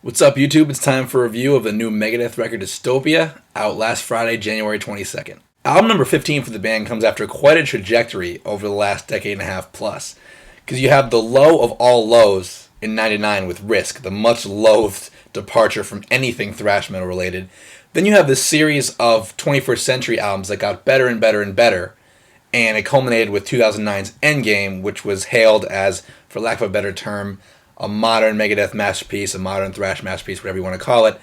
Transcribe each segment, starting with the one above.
What's up, YouTube? It's time for a review of the new Megadeth record Dystopia, out last Friday, January 22nd. Album number 15 for the band comes after quite a trajectory over the last decade and a half plus, because you have the low of all lows in '99 with Risk, the much loathed departure from anything thrash metal related. Then you have this series of 21st century albums that got better and better and better, and it culminated with 2009's Endgame, which was hailed as, for lack of a better term, a modern Megadeth masterpiece, a modern thrash masterpiece, whatever you want to call it.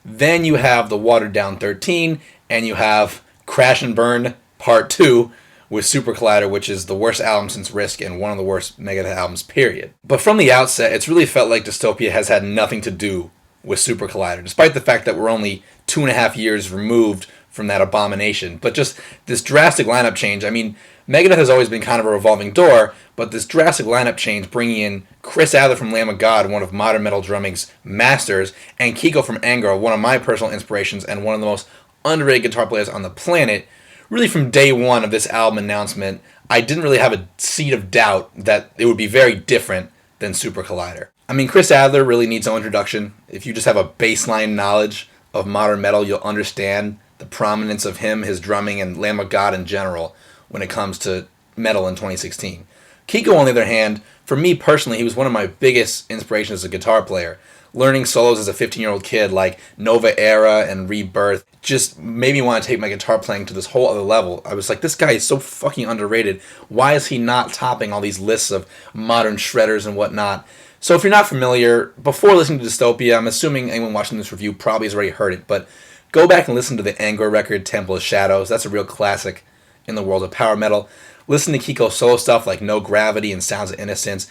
Then you have the watered down 13, and you have Crash and Burn Part 2 with Super Collider, which is the worst album since Risk and one of the worst Megadeth albums, period. But from the outset, it's really felt like Dystopia has had nothing to do with Super Collider, despite the fact that we're only 2.5 years removed from that abomination. But just this drastic lineup change, I mean, Megadeth has always been kind of a revolving door, but this drastic lineup change, bringing in Chris Adler from Lamb of God, one of modern metal drumming's masters, and Kiko from Angra, one of my personal inspirations and one of the most underrated guitar players on the planet, really from day one of this album announcement, I didn't really have a seed of doubt that it would be very different than Super Collider. I mean, Chris Adler really needs no introduction. If you just have a baseline knowledge of modern metal, you'll understand the prominence of him, his drumming, and Lamb of God in general when it comes to metal in 2016. Kiko, on the other hand, for me personally, he was one of my biggest inspirations as a guitar player. Learning solos as a 15-year-old kid like Nova Era and Rebirth just made me want to take my guitar playing to this whole other level. I was like, this guy is so fucking underrated. Why is he not topping all these lists of modern shredders and whatnot? So if you're not familiar, before listening to Dystopia, I'm assuming anyone watching this review probably has already heard it, but go back and listen to the Angra record, Temple of Shadows. That's a real classic in the world of power metal. Listen to Kiko's solo stuff like No Gravity and Sounds of Innocence.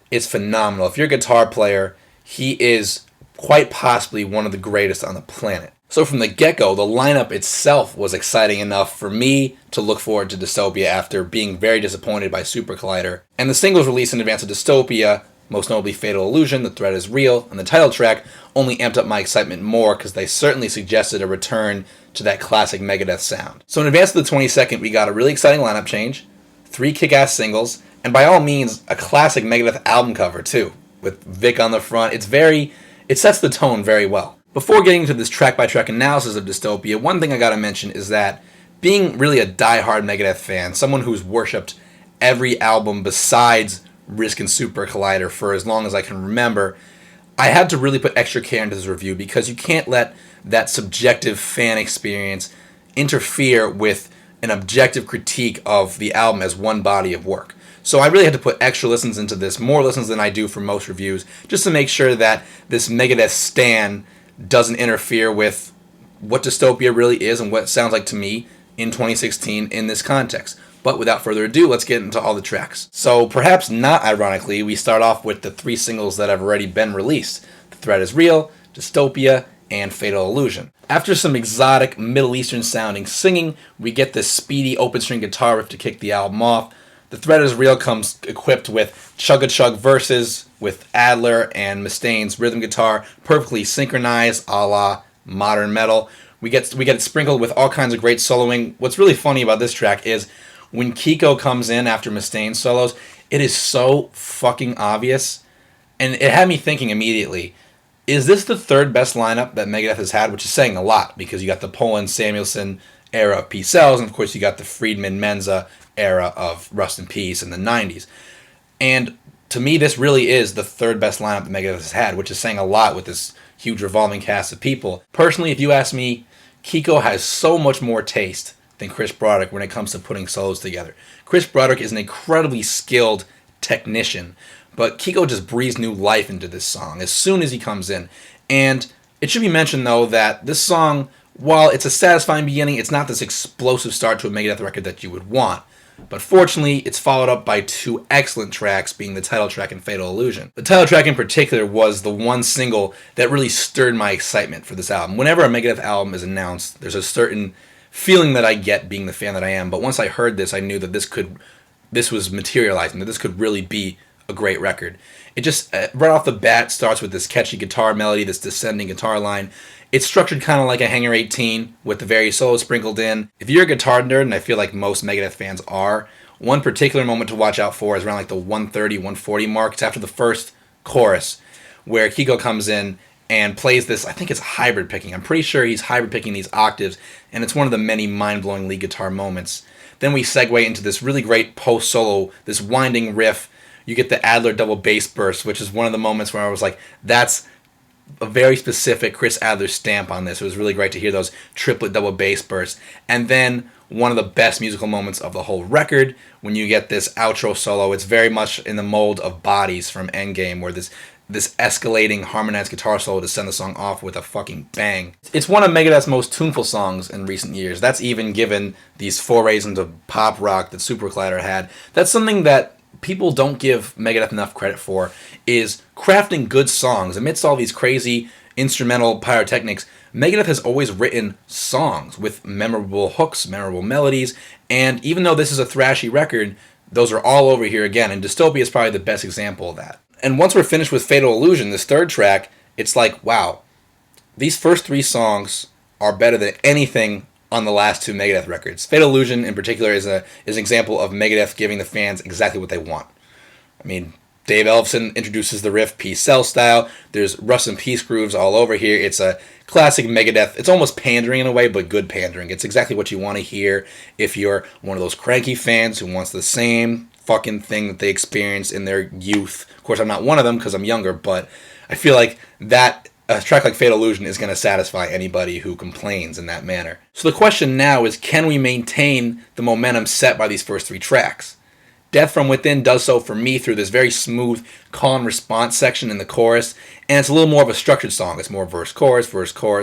It's phenomenal. If you're a guitar player, he is quite possibly one of the greatest on the planet. So from the get-go, the lineup itself was exciting enough for me to look forward to Dystopia after being very disappointed by Super Collider. And the singles released in advance of Dystopia, most notably Fatal Illusion, The Threat Is Real, and the title track, only amped up my excitement more because they certainly suggested a return to that classic Megadeth sound. So in advance of the 22nd, we got a really exciting lineup change, 3 kick-ass singles, and by all means, a classic Megadeth album cover too, with Vic on the front. It sets the tone very well. Before getting to this track-by-track analysis of Dystopia, one thing I gotta mention is that being really a die-hard Megadeth fan, someone who's worshipped every album besides Risk and Super Collider for as long as I can remember, I had to really put extra care into this review because you can't let that subjective fan experience interfere with an objective critique of the album as one body of work. So I really had to put extra listens into this, more listens than I do for most reviews, just to make sure that this Megadeth stan doesn't interfere with what Dystopia really is and what it sounds like to me in 2016 in this context. But without further ado, let's get into all the tracks. So perhaps not ironically, we start off with the 3 singles that have already been released. The Threat Is Real, Dystopia, and Fatal Illusion. After some exotic Middle Eastern sounding singing, we get this speedy open string guitar riff to kick the album off. The Threat Is Real comes equipped with chug-a-chug verses with Adler and Mustaine's rhythm guitar, perfectly synchronized a la modern metal. We get it sprinkled with all kinds of great soloing. What's really funny about this track is when Kiko comes in after Mustaine solos, it is so fucking obvious. And it had me thinking immediately, is this the 3rd best lineup that Megadeth has had? Which is saying a lot, because you got the Poland Samuelson era of Peace Sells, and of course you got the Friedman Menza era of Rust in Peace in the 90s. And to me, this really is the 3rd best lineup that Megadeth has had, which is saying a lot with this huge revolving cast of people. Personally, if you ask me, Kiko has so much more taste than Chris Broderick when it comes to putting solos together. Chris Broderick is an incredibly skilled technician, but Kiko just breathes new life into this song as soon as he comes in. And it should be mentioned, though, that this song, while it's a satisfying beginning, it's not this explosive start to a Megadeth record that you would want. But fortunately, it's followed up by 2 excellent tracks, being the title track and Fatal Illusion. The title track in particular was the one single that really stirred my excitement for this album. Whenever a Megadeth album is announced, there's a certain feeling that I get being the fan that I am, but once I heard this, I knew that this was materializing, that this could really be a great record. It just, right off the bat, starts with this catchy guitar melody, this descending guitar line. It's structured kind of like a Hangar 18, with the various solos sprinkled in. If you're a guitar nerd, and I feel like most Megadeth fans are, one particular moment to watch out for is around like the 130, 140 mark. It's after the first chorus, where Kiko comes in and plays this, I think it's hybrid picking. I'm pretty sure he's hybrid picking these octaves, and it's one of the many mind-blowing lead guitar moments. Then we segue into this really great post-solo, this winding riff. You get the Adler double bass burst, which is one of the moments where I was like, that's a very specific Chris Adler stamp on this. It was really great to hear those triplet double bass bursts. And then one of the best musical moments of the whole record, when you get this outro solo. It's very much in the mold of Bodies from Endgame, where this escalating harmonized guitar solo to send the song off with a fucking bang. It's one of Megadeth's most tuneful songs in recent years. That's even given these forays into pop rock that Supercollider had. That's something that people don't give Megadeth enough credit for, is crafting good songs. Amidst all these crazy instrumental pyrotechnics, Megadeth has always written songs with memorable hooks, memorable melodies, and even though this is a thrashy record, those are all over here again, and Dystopia is probably the best example of that. And once we're finished with Fatal Illusion, this third track, it's like, wow, these first three songs are better than anything on the last two Megadeth records. Fatal Illusion, in particular, is an example of Megadeth giving the fans exactly what they want. I mean, Dave Ellefson introduces the riff Peace Cell style. There's Rust and Peace grooves all over here. It's a classic Megadeth. It's almost pandering in a way, but good pandering. It's exactly what you want to hear if you're one of those cranky fans who wants the same fucking thing that they experienced in their youth. Of course, I'm not one of them because I'm younger, but I feel like that a track like Fatal Illusion is going to satisfy anybody who complains in that manner. So the question now is, can we maintain the momentum set by these first three tracks? Death from Within does so for me through this very smooth, calm response section in the chorus, and it's a little more of a structured song. It's more verse, chorus,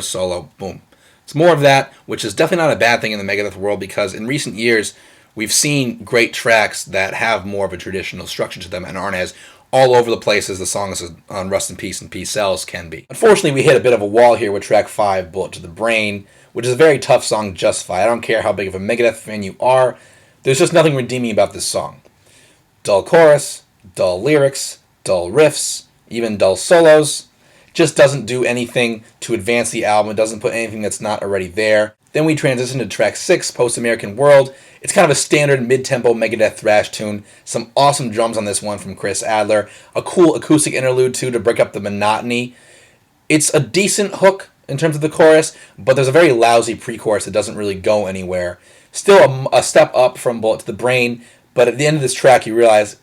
solo, boom. It's more of that, which is definitely not a bad thing in the Megadeth world, because in recent years, we've seen great tracks that have more of a traditional structure to them and aren't as all over the place as the songs on Rust in Peace and Peace Cells can be. Unfortunately, we hit a bit of a wall here with track 5, Bullet to the Brain, which is a very tough song to justify. I don't care how big of a Megadeth fan you are, there's just nothing redeeming about this song. Dull chorus, dull lyrics, dull riffs, even dull solos. Just doesn't do anything to advance the album. It doesn't put anything that's not already there. Then we transition to track 6, Post-American World. It's kind of a standard mid-tempo Megadeth thrash tune. Some awesome drums on this one from Chris Adler. A cool acoustic interlude, too, to break up the monotony. It's a decent hook in terms of the chorus, but there's a very lousy pre-chorus that doesn't really go anywhere. Still a step up from Bullet to the Brain, but at the end of this track you realize,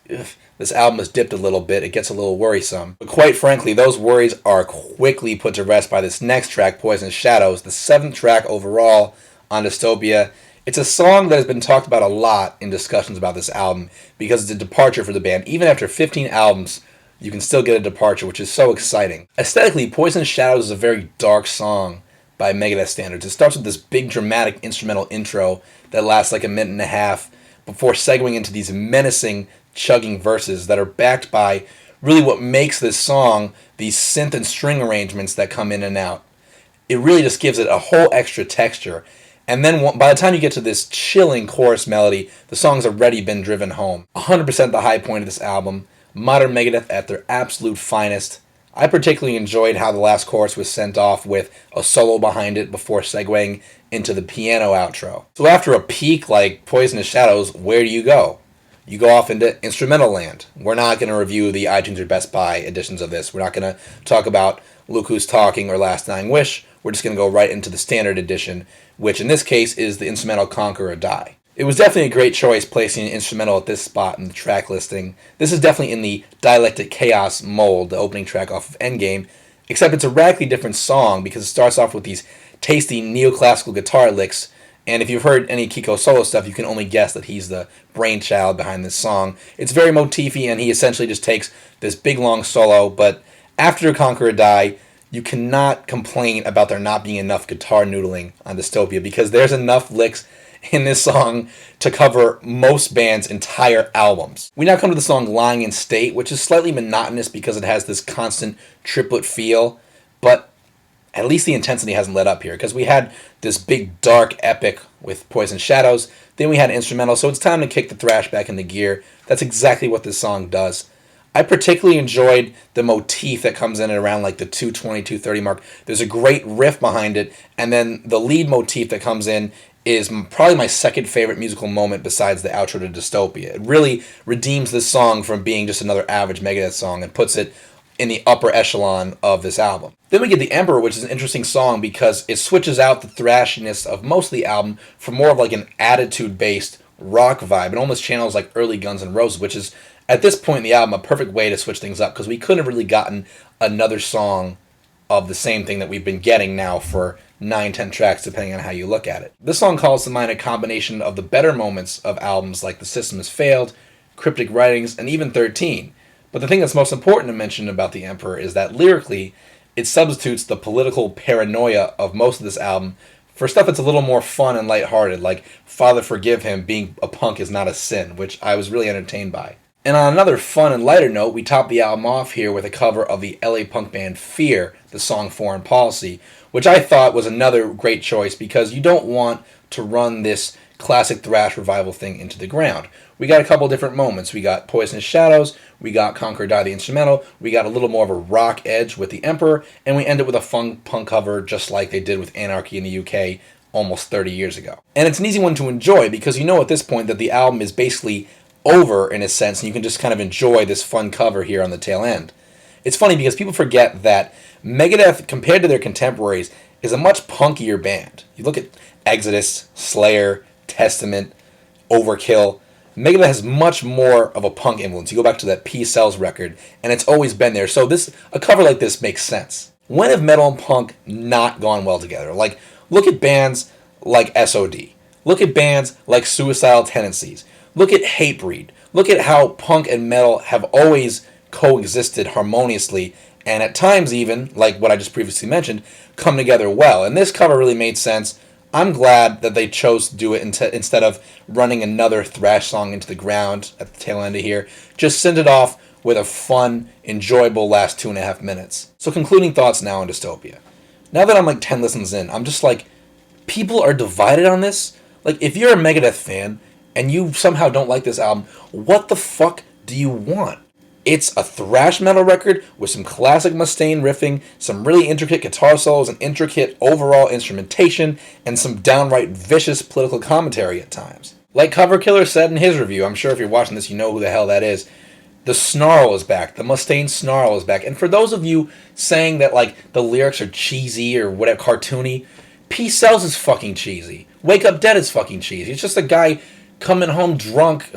this album has dipped a little bit. It gets a little worrisome. But quite frankly, those worries are quickly put to rest by this next track, Poisonous Shadows, the 7th track overall on Dystopia. It's a song that has been talked about a lot in discussions about this album because it's a departure for the band. Even after 15 albums, you can still get a departure, which is so exciting. Aesthetically, Poisonous Shadows is a very dark song by Megadeth standards. It starts with this big dramatic instrumental intro that lasts like a minute and a half before segueing into these menacing, chugging verses that are backed by really what makes this song these synth and string arrangements that come in and out. It really just gives it a whole extra texture. And then by the time you get to this chilling chorus melody, the song's already been driven home. 100% the high point of this album. Modern Megadeth at their absolute finest. I particularly enjoyed how the last chorus was sent off with a solo behind it before segueing into the piano outro. So after a peak like Poisonous Shadows, where do you go? You go off into instrumental land. We're not going to review the iTunes or Best Buy editions of this. We're not going to talk about Look Who's Talking or Last Dying Wish. We're just going to go right into the standard edition, which in this case is the instrumental Conquer or Die. It was definitely a great choice placing an instrumental at this spot in the track listing. This is definitely in the Dialectic Chaos mold, the opening track off of Endgame, except it's a radically different song because it starts off with these tasty neoclassical guitar licks, and if you've heard any Kiko solo stuff, you can only guess that he's the brainchild behind this song. It's very motify, and he essentially just takes this big long solo, but after Conquer or Die, you cannot complain about there not being enough guitar noodling on Dystopia because there's enough licks in this song to cover most bands' entire albums. We now come to the song Lying in State, which is slightly monotonous because it has this constant triplet feel, but at least the intensity hasn't let up here because we had this big dark epic with Poison Shadows, then we had instrumental, so it's time to kick the thrash back into gear. That's exactly what this song does. I particularly enjoyed the motif that comes in at around like the 220, 230 mark. There's a great riff behind it, and then the lead motif that comes in is probably my second favorite musical moment besides the outro to Dystopia. It really redeems this song from being just another average Megadeth song and puts it in the upper echelon of this album. Then we get The Emperor, which is an interesting song because it switches out the thrashiness of most of the album for more of like an attitude-based rock vibe. It almost channels like early Guns N' Roses, which is, at this point in the album, a perfect way to switch things up because we couldn't have really gotten another song of the same thing that we've been getting now for 9-10 tracks, depending on how you look at it. This song calls to mind a combination of the better moments of albums like The System Has Failed, Cryptic Writings, and even 13. But the thing that's most important to mention about The Emperor is that lyrically, it substitutes the political paranoia of most of this album for stuff that's a little more fun and lighthearted, like Father Forgive Him, being a punk is not a sin, which I was really entertained by. And on another fun and lighter note, we top the album off here with a cover of the LA punk band Fear, the song Foreign Policy, which I thought was another great choice because you don't want to run this classic thrash revival thing into the ground. We got a couple different moments. We got Poisonous Shadows, we got Conquer Die the instrumental, we got a little more of a rock edge with The Emperor, and we ended with a fun punk cover just like they did with Anarchy in the UK almost 30 years ago. And it's an easy one to enjoy because you know at this point that the album is basically over in a sense, and you can just kind of enjoy this fun cover here on the tail end. It's funny because people forget that Megadeth, compared to their contemporaries, is a much punkier band. You look at Exodus, Slayer, Testament, Overkill. Megadeth has much more of a punk influence. You go back to that Peace Sells record, and it's always been there. So a cover like this makes sense. When have metal and punk not gone well together? Like, look at bands like SOD. Look at bands like Suicidal Tendencies. Look at Hatebreed. Look at how punk and metal have always coexisted harmoniously, and at times even, like what I just previously mentioned, come together well. And this cover really made sense. I'm glad that they chose to do it instead of running another thrash song into the ground at the tail end of here. Just send it off with a fun, enjoyable last 2.5 minutes. So concluding thoughts now on Dystopia. Now that I'm like 10 listens in, I'm just like, people are divided on this? Like, if you're a Megadeth fan and you somehow don't like this album, what the fuck do you want? It's a thrash metal record with some classic Mustaine riffing, some really intricate guitar solos, and intricate overall instrumentation, and some downright vicious political commentary at times. Like Cover Killer said in his review, I'm sure if you're watching this you know who the hell that is, the snarl is back. The Mustaine snarl is back. And for those of you saying that like the lyrics are cheesy or whatever, cartoony, Peace Sells is fucking cheesy. Wake Up Dead is fucking cheesy. It's just a guy coming home drunk.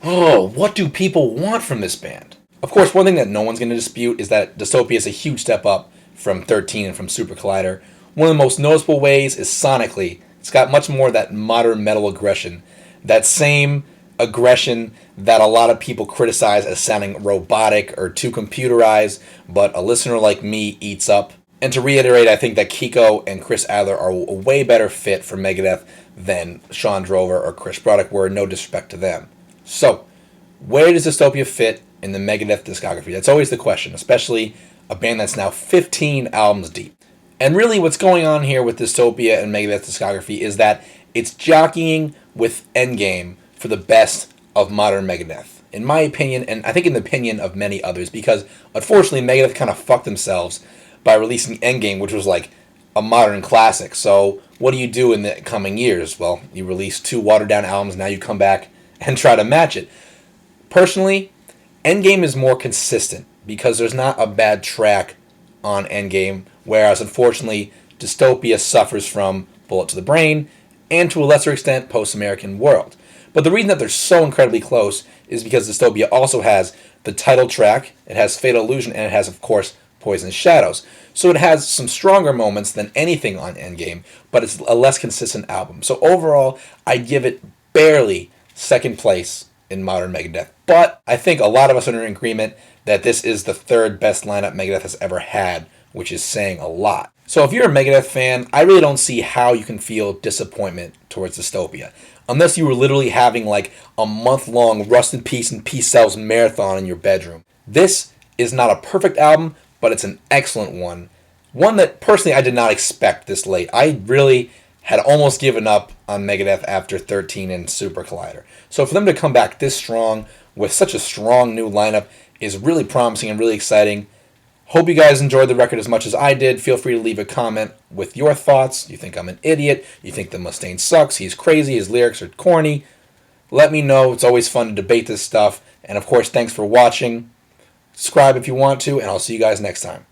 Oh, what do people want from this band? Of course, one thing that no one's going to dispute is that Dystopia is a huge step up from 13 and from Super Collider. One of the most noticeable ways is sonically. It's got much more of that modern metal aggression. That same aggression that a lot of people criticize as sounding robotic or too computerized, but a listener like me eats up. And to reiterate, I think that Kiko and Chris Adler are a way better fit for Megadeth than Sean Drover or Chris Broderick were, no disrespect to them. So, where does Dystopia fit in the Megadeth discography? That's always the question, especially a band that's now 15 albums deep. And really what's going on here with Dystopia and Megadeth discography is that it's jockeying with Endgame for the best of modern Megadeth. In my opinion, and I think in the opinion of many others, because unfortunately Megadeth kind of fucked themselves by releasing Endgame, which was like a modern classic. So what do you do in the coming years? Well, you release 2 watered-down albums, now you come back and try to match it. Personally, Endgame is more consistent because there's not a bad track on Endgame, whereas unfortunately Dystopia suffers from Bullet to the Brain and to a lesser extent Post-American World. But the reason that they're so incredibly close is because Dystopia also has the title track, it has Fatal Illusion, and it has, of course, Poisonous Shadows. So it has some stronger moments than anything on Endgame, but it's a less consistent album. So overall, I give it barely second place in modern Megadeth. But I think a lot of us are in agreement that this is the 3rd best lineup Megadeth has ever had, which is saying a lot. So if you're a Megadeth fan, I really don't see how you can feel disappointment towards Dystopia. Unless you were literally having like a month-long Rust in Peace and Peace Sells marathon in your bedroom. This is not a perfect album, but it's an excellent one. One that personally I did not expect this late. I really had almost given up on Megadeth after 13 and Super Collider. So for them to come back this strong with such a strong new lineup is really promising and really exciting. Hope you guys enjoyed the record as much as I did. Feel free to leave a comment with your thoughts. You think I'm an idiot? You think the Mustaine sucks? He's crazy? His lyrics are corny? Let me know. It's always fun to debate this stuff. And of course, thanks for watching. Subscribe if you want to, and I'll see you guys next time.